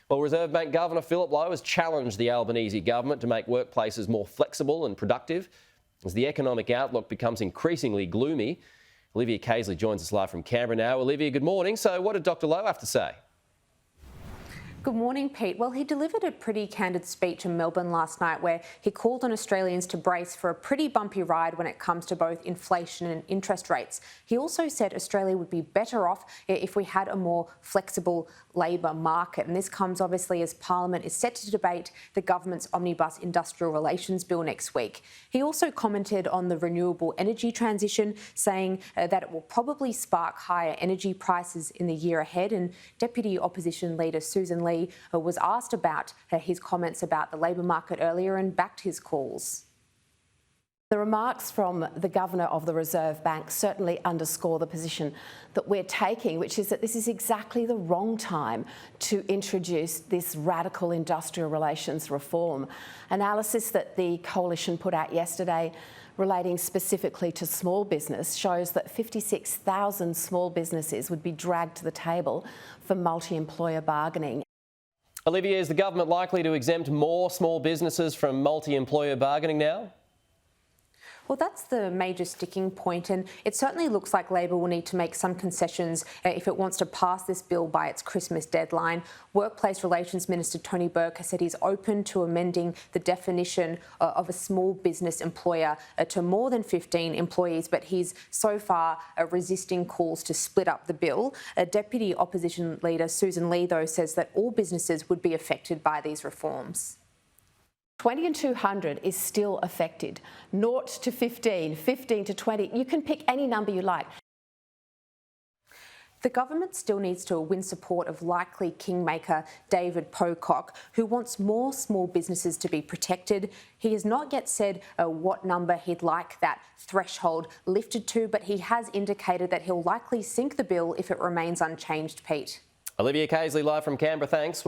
Well, Reserve Bank Governor Philip Lowe has challenged the Albanese government to make workplaces more flexible and productive as the economic outlook becomes increasingly gloomy. Olivia Casely joins us live from Canberra now. Olivia, good morning. So what did Dr Lowe have to say? Good morning, Pete. Well, he delivered a pretty candid speech in Melbourne last night where he called on Australians to brace for a pretty bumpy ride when it comes to both inflation and interest rates. He also said Australia would be better off if we had a more flexible labour market. And this comes obviously as Parliament is set to debate the government's Omnibus Industrial Relations Bill next week. He also commented on the renewable energy transition, saying that it will probably spark higher energy prices in the year ahead. And Deputy Opposition Leader Susan Lee was asked about his comments about the labour market earlier and backed his calls. The remarks from the Governor of the Reserve Bank certainly underscore the position that we're taking, which is that this is exactly the wrong time to introduce this radical industrial relations reform. Analysis that the Coalition put out yesterday relating specifically to small business shows that 56,000 small businesses would be dragged to the table for multi-employer bargaining. Olivia, is the government likely to exempt more small businesses from multi-employer bargaining now? Well, that's the major sticking point, and it certainly looks like Labor will need to make some concessions if it wants to pass this bill by its Christmas deadline. Workplace Relations Minister Tony Burke has said he's open to amending the definition of a small business employer to more than 15 employees, but he's so far resisting calls to split up the bill. Deputy Opposition Leader Susan Lee, though, says that all businesses would be affected by these reforms. 20 and 200 is still affected. 0 to 15, 15 to 20. You can pick any number you like. The government still needs to win support of likely kingmaker David Pocock, who wants more small businesses to be protected. He has not yet said what number he'd like that threshold lifted to, but he has indicated that he'll likely sink the bill if it remains unchanged, Pete. Olivia Casely live from Canberra, thanks.